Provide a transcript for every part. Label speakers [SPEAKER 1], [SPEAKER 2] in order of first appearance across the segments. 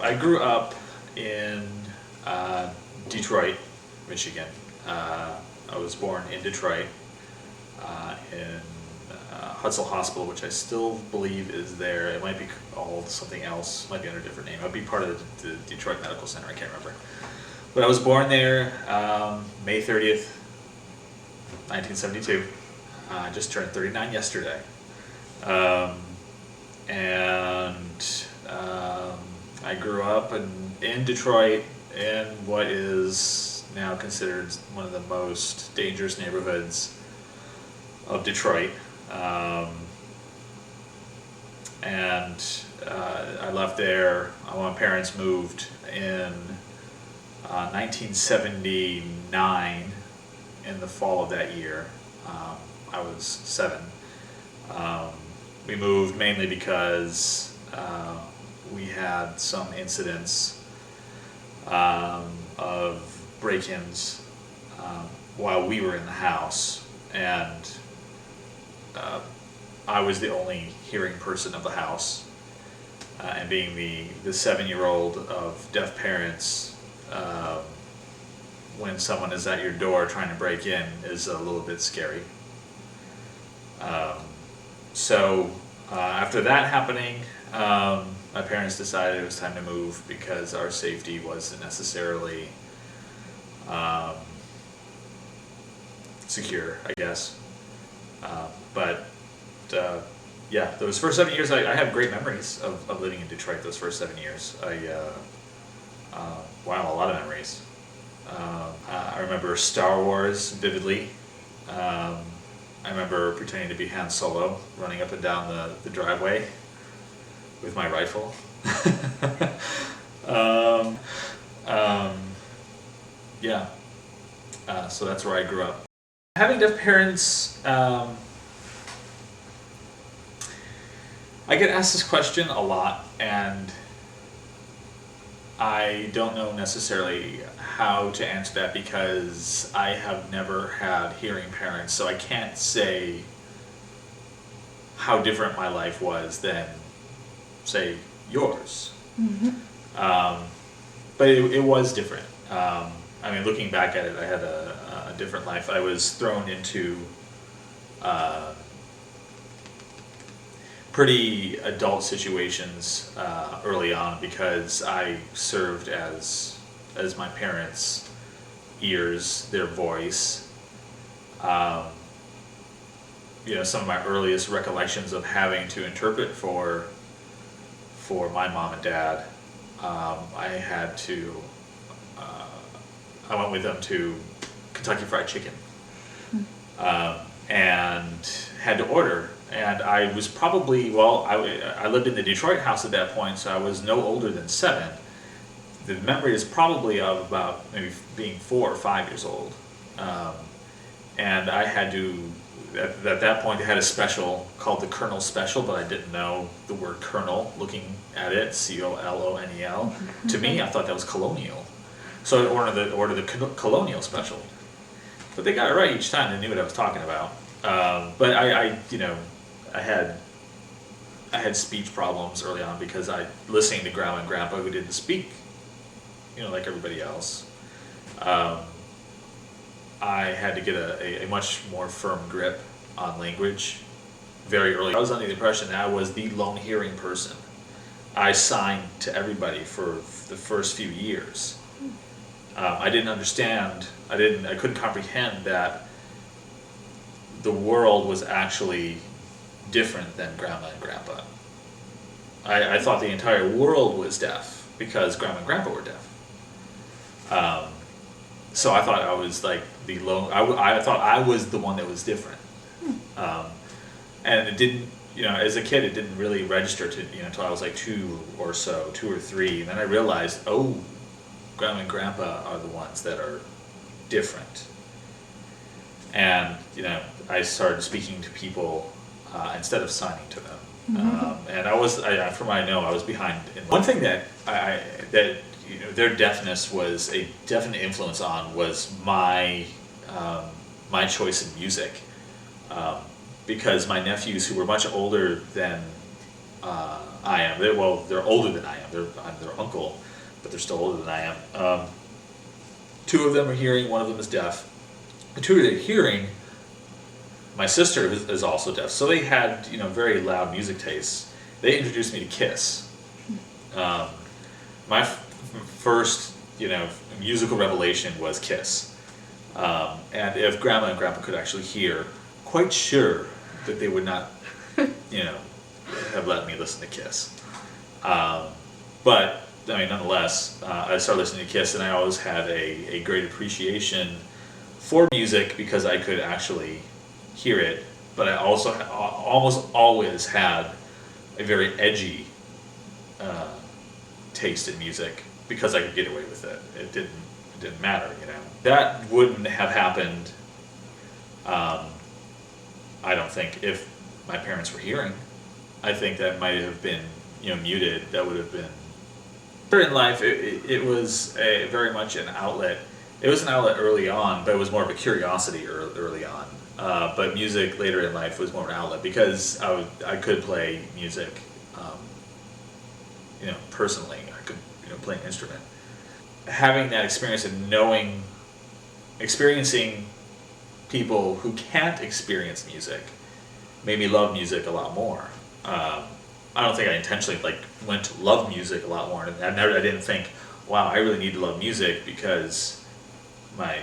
[SPEAKER 1] I grew up in Detroit, Michigan. I was born in Detroit, in Hutzel Hospital, which I still believe is there. It might be called something else, might be under a different name. It would be part of the Detroit Medical Center, I can't remember. But I was born there May 30th, 1972. I just turned 39 yesterday. And I grew up in Detroit in what is now considered one of the most dangerous neighborhoods of Detroit. And I left there when my parents moved in 1979 in the fall of that year. I was 7. We moved mainly because we had some incidents of break-ins while we were in the house, and I was the only hearing person of the house, and being the 7-year-old of deaf parents, when someone is at your door trying to break in is a little bit scary. So after that happening, my parents decided it was time to move because our safety wasn't necessarily secure, I guess. But yeah, those first 7 years, I have great memories of living in Detroit. Those first 7 years, wow, a lot of memories. I remember Star Wars vividly. I remember pretending to be Han Solo, running up and down the driveway with my rifle. Yeah, so that's where I grew up. Having deaf parents, I get asked this question a lot, and I don't know necessarily how to answer that because I have never had hearing parents, so I can't say how different my life was than, say, yours. But it was different. I mean, looking back at it, I had a different life. I was thrown into pretty adult situations early on because I served as my parents' ears, their voice. Some of my earliest recollections of having to interpret for my mom and dad, I went with them to Kentucky Fried Chicken, and had to order. And I was probably, I lived in the Detroit house at that point, so I was no older than 7. The memory is probably of about maybe being 4 or 5 years old. And I had to, at that point, they had a special called the Colonel Special, but I didn't know the word Colonel looking at it, Colonel. To me, I thought that was colonial. So I ordered the Colonial Special. But they got it right each time. They knew what I was talking about. But I had speech problems early on because listening to Grandma and Grandpa who didn't speak, like everybody else. I had to get a much more firm grip on language very early. I was under the impression that I was the lone hearing person. I signed to everybody for the first few years. I didn't understand. I couldn't comprehend that the world was actually different than Grandma and Grandpa. I thought the entire world was deaf because Grandma and Grandpa were deaf. So I thought I was like the lone. I thought I was the one that was different. And it didn't. As a kid, it didn't really register until I was like 2 or 3. And then I realized, Grandma and Grandpa are the ones that are different. And I started speaking to people instead of signing to them. And from what I know, I was behind. One thing that their deafness was a definite influence on was my choice in music, because my nephews, who were much older than I am. They're older than I am. I'm their uncle, but they're still older than I am. Two of them are hearing. One of them is deaf. The two that are hearing, my sister is also deaf, so they had very loud music tastes. They introduced me to Kiss. My first musical revelation was Kiss. And if Grandma and Grandpa could actually hear, quite sure that they would not, have let me listen to Kiss. But I mean, nonetheless, I started listening to Kiss, and I always had a great appreciation for music because I could actually hear it. But I also almost always had a very edgy taste in music because I could get away with it. It didn't matter. That wouldn't have happened. I don't think if my parents were hearing. I think that might have been muted. That would have been. Later in life, it was very much an outlet. It was an outlet early on, but it was more of a curiosity early on. But music later in life was more of an outlet because I could play music, personally. I could play an instrument. Having that experience and experiencing people who can't experience music made me love music a lot more. I don't think I intentionally went to love music a lot more. I didn't think, wow, I really need to love music because my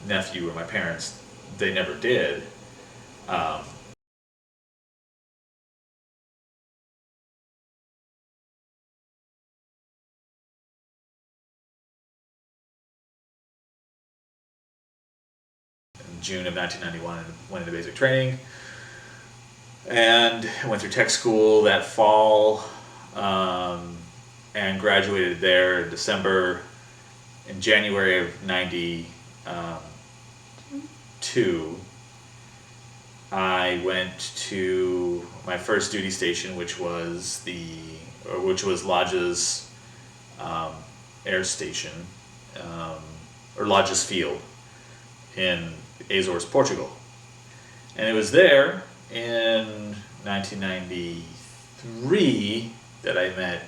[SPEAKER 1] nephew or my parents, they never did. In June of 1991, went into basic training and went through tech school that fall, and graduated there in December. In January of 92, I went to my first duty station, which was Lodge's air station, or Lodge's field in Azores, Portugal. And it was there in 1993 that I met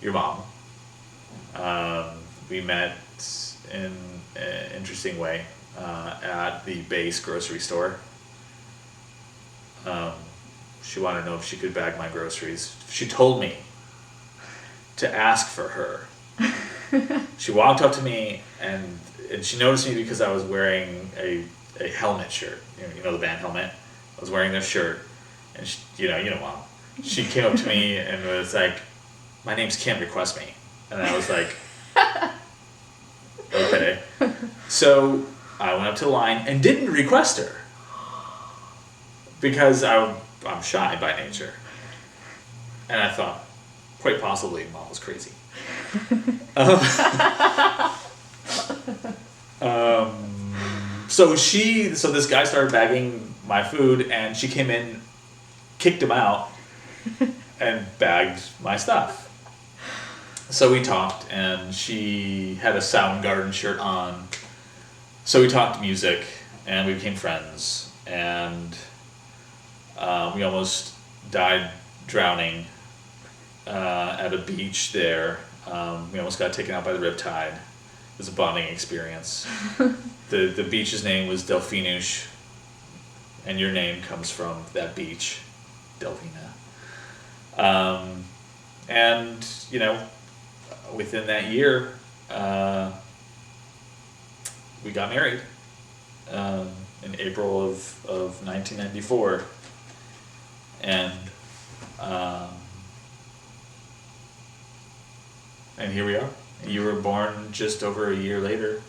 [SPEAKER 1] your mom. We met in an interesting way at the base grocery store. She wanted to know if she could bag my groceries. She told me to ask for her. She walked up to me and she noticed me because I was wearing a helmet shirt. The band helmet. I was wearing this shirt, and she, Mom. She came up to me and was like, "My name's Kim. Request me." And I was like, "Okay." So I went up to the line and didn't request her because I'm shy by nature, and I thought, quite possibly, Mom was crazy. So this guy started bagging my food, and she came in, kicked him out, and bagged my stuff. So we talked, and she had a Soundgarden shirt on. So we talked music, and we became friends, and we almost died drowning at a beach there. We almost got taken out by the riptide. It was a bonding experience. The beach's name was Delphina, and your name comes from that beach, Delphina. And within that year, we got married in April of 1994, and here we are. You were born just over a year later,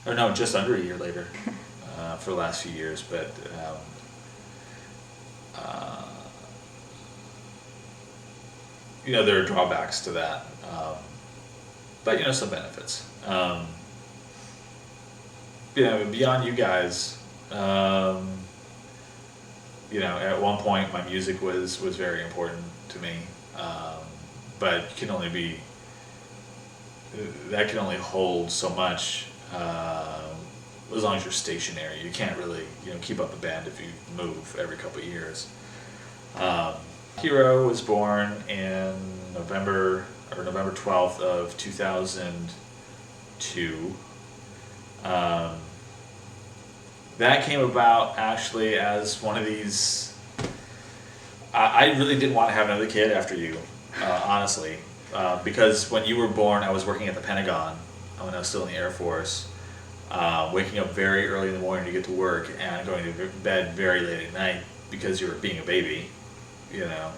[SPEAKER 1] or no, just under a year later, for the last few years. But there are drawbacks to that, but some benefits. Beyond you guys, at one point my music was very important to me, but that can only hold so much as long as you're stationary. You can't really keep up a band if you move every couple of years. Um, Hero was born in November 12th of 2002. Um, that came about actually as one of these. I really didn't want to have another kid after you, honestly, because when you were born, I was working at the Pentagon when I was still in the Air Force, waking up very early in the morning to get to work and going to bed very late at night because you were being a baby, you know.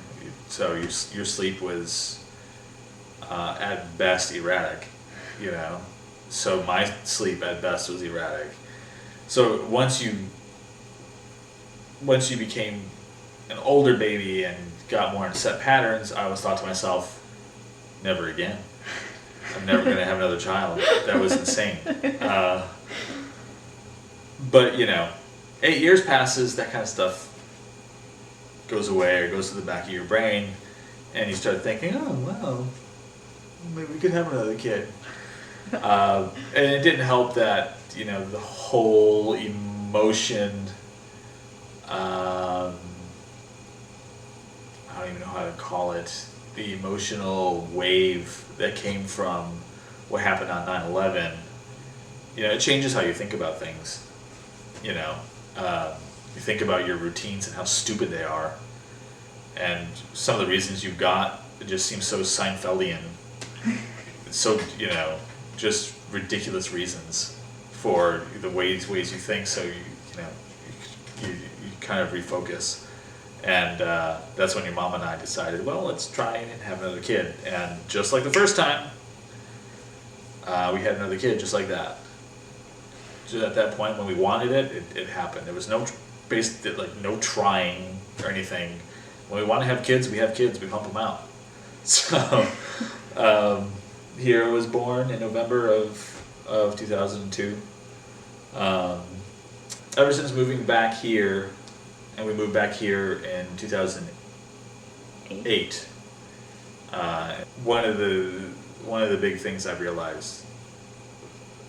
[SPEAKER 1] So your sleep was at best erratic, you know. So my sleep at best was erratic. So once you became an older baby and got more into set patterns, I always thought to myself, never again. I'm never going to have another child. That was insane. But 8 years passes, that kind of stuff goes away or goes to the back of your brain, and you start thinking, oh, well, maybe we could have another kid. And it didn't help that, the whole emotion, I don't even know how to call it, the emotional wave that came from what happened on 9/11, it changes how you think about things. You think about your routines and how stupid they are, and some of the reasons you got, it just seems so Seinfeldian. So, just ridiculous reasons for the ways you think, so you kind of refocus. And that's when your mom and I decided, well, let's try and have another kid. And just like the first time, we had another kid just like that. So at that point, when we wanted it, it happened. There was no no trying or anything. When we want to have kids, we have kids. We pump them out. So Hero was born in November of 2002. Ever since moving back here, and we moved back here in 2008. One of the big things I've realized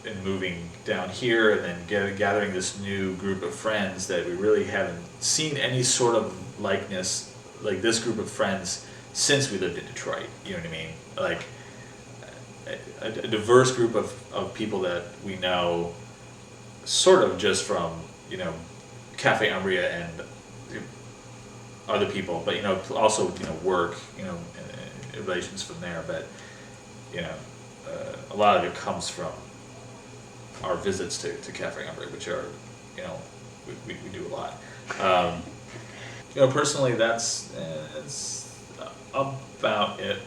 [SPEAKER 1] in moving down here and then gathering this new group of friends that we really haven't seen any sort of likeness like this group of friends since we lived in Detroit. You know what I mean? Like a diverse group of people that we know, sort of just from Cafe Umbria and other people, but also work, relations from there. But a lot of it comes from our visits to Cafe Umbria, which are we do a lot. Personally, that's about it.